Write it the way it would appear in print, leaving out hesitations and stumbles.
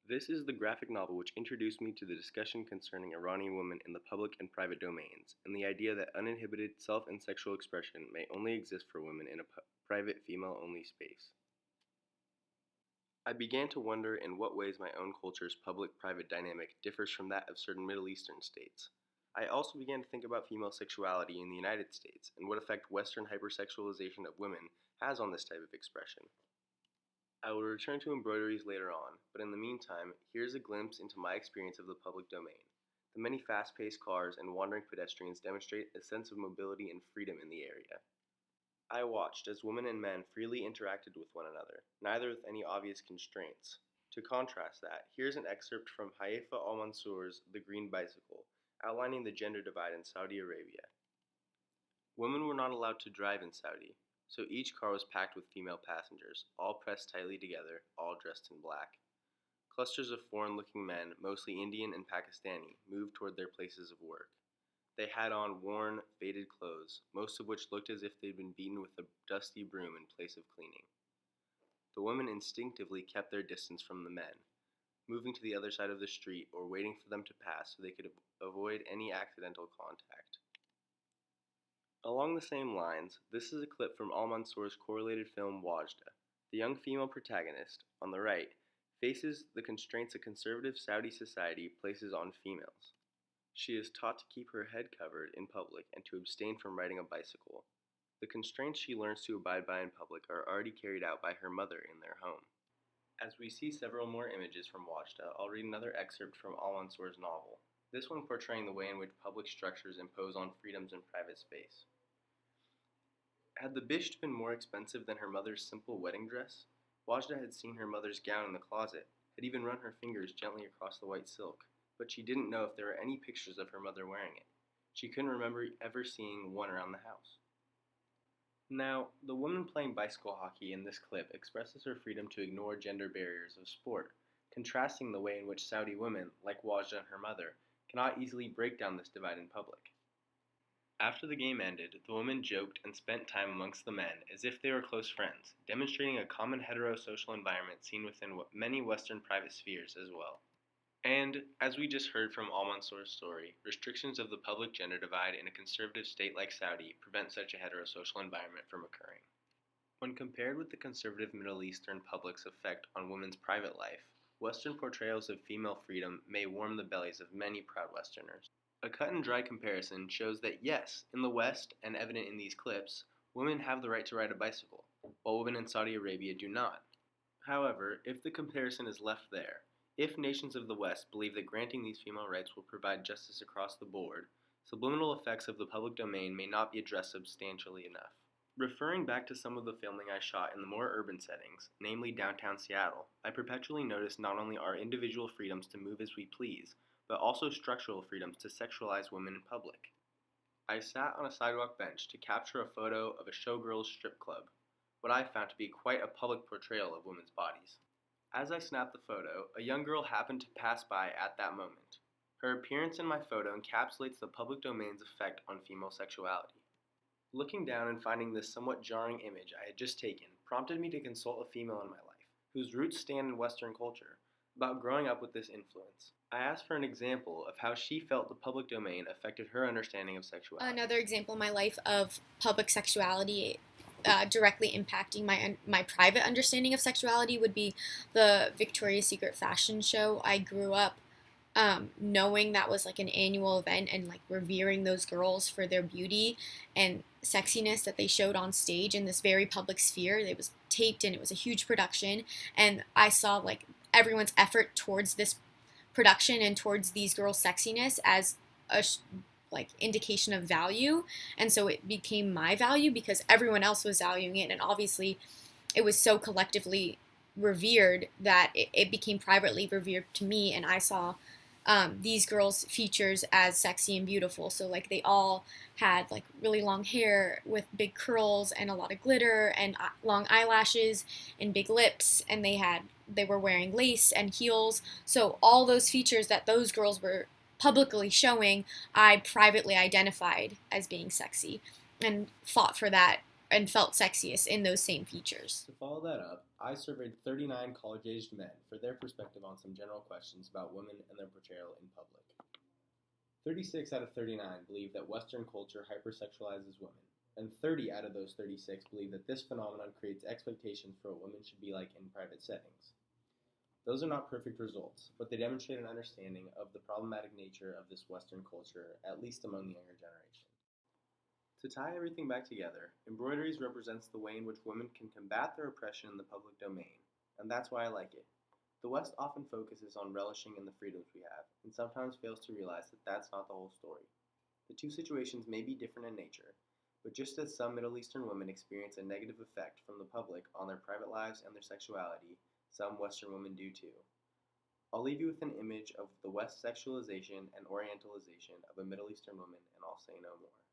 This is the graphic novel which introduced me to the discussion concerning Iranian women in the public and private domains, and the idea that uninhibited self and sexual expression may only exist for women in a private female-only space. I began to wonder in what ways my own culture's public-private dynamic differs from that of certain Middle Eastern states. I also began to think about female sexuality in the United States and what effect Western hypersexualization of women has on this type of expression. I will return to embroideries later on, but in the meantime, here's a glimpse into my experience of the public domain. The many fast-paced cars and wandering pedestrians demonstrate a sense of mobility and freedom in the area. I watched as women and men freely interacted with one another, neither with any obvious constraints. To contrast that, here's an excerpt from Haifa al-Mansour's The Green Bicycle, outlining the gender divide in Saudi Arabia. Women were not allowed to drive in Saudi, so each car was packed with female passengers, all pressed tightly together, all dressed in black. Clusters of foreign-looking men, mostly Indian and Pakistani, moved toward their places of work. They had on worn, faded clothes, most of which looked as if they'd been beaten with a dusty broom in place of cleaning. The women instinctively kept their distance from the men, moving to the other side of the street or waiting for them to pass so they could avoid any accidental contact. Along the same lines, this is a clip from Al-Mansour's correlated film Wajda. The young female protagonist, on the right, faces the constraints a conservative Saudi society places on females. She is taught to keep her head covered in public and to abstain from riding a bicycle. The constraints she learns to abide by in public are already carried out by her mother in their home. As we see several more images from Wajda, I'll read another excerpt from Al-Mansour's novel, this one portraying the way in which public structures impose on freedoms in private space. Had the bisht been more expensive than her mother's simple wedding dress? Wajda had seen her mother's gown in the closet, had even run her fingers gently across the white silk, but she didn't know if there were any pictures of her mother wearing it. She couldn't remember ever seeing one around the house. Now, the woman playing bicycle hockey in this clip expresses her freedom to ignore gender barriers of sport, contrasting the way in which Saudi women, like Wajda and her mother, cannot easily break down this divide in public. After the game ended, the women joked and spent time amongst the men as if they were close friends, demonstrating a common heterosocial environment seen within many Western private spheres as well. And, as we just heard from Al-Mansour's story, restrictions of the public gender divide in a conservative state like Saudi prevent such a heterosocial environment from occurring. When compared with the conservative Middle Eastern public's effect on women's private life, Western portrayals of female freedom may warm the bellies of many proud Westerners. A cut-and-dry comparison shows that yes, in the West, and evident in these clips, women have the right to ride a bicycle, while women in Saudi Arabia do not. However, if the comparison is left there, if nations of the West believe that granting these female rights will provide justice across the board, subliminal effects of the public domain may not be addressed substantially enough. Referring back to some of the filming I shot in the more urban settings, namely downtown Seattle, I perpetually noticed not only our individual freedoms to move as we please, but also structural freedoms to sexualize women in public. I sat on a sidewalk bench to capture a photo of a showgirls strip club, what I found to be quite a public portrayal of women's bodies. As I snapped the photo, a young girl happened to pass by at that moment. Her appearance in my photo encapsulates the public domain's effect on female sexuality. Looking down and finding this somewhat jarring image I had just taken prompted me to consult a female in my life, whose roots stand in Western culture, about growing up with this influence. I asked for an example of how she felt the public domain affected her understanding of sexuality. Another example in my life of public sexuality directly impacting my private understanding of sexuality would be the Victoria's Secret fashion show. I grew up knowing that was like an annual event and like revering those girls for their beauty and sexiness that they showed on stage in this very public sphere. It was taped and it was a huge production, and I saw like everyone's effort towards this production and towards these girls' sexiness as a like indication of value, and so it became my value because everyone else was valuing it, and obviously it was so collectively revered that it became privately revered to me, and I saw these girls' features as sexy and beautiful. So like they all had like really long hair with big curls and a lot of glitter and long eyelashes and big lips, and they were wearing lace and heels. So all those features that those girls were publicly showing, I privately identified as being sexy and fought for that and felt sexiest in those same features. To follow that up, I surveyed 39 college-aged men for their perspective on some general questions about women and their portrayal in public. 36 out of 39 believe that Western culture hypersexualizes women, and 30 out of those 36 believe that this phenomenon creates expectations for what women should be like in private settings. Those are not perfect results, but they demonstrate an understanding of the problematic nature of this Western culture, at least among the younger generation. To tie everything back together, embroideries represents the way in which women can combat their oppression in the public domain, and that's why I like it. The West often focuses on relishing in the freedoms we have, and sometimes fails to realize that that's not the whole story. The two situations may be different in nature, but just as some Middle Eastern women experience a negative effect from the public on their private lives and their sexuality, some Western women do too. I'll leave you with an image of the West's sexualization and orientalization of a Middle Eastern woman, and I'll say no more.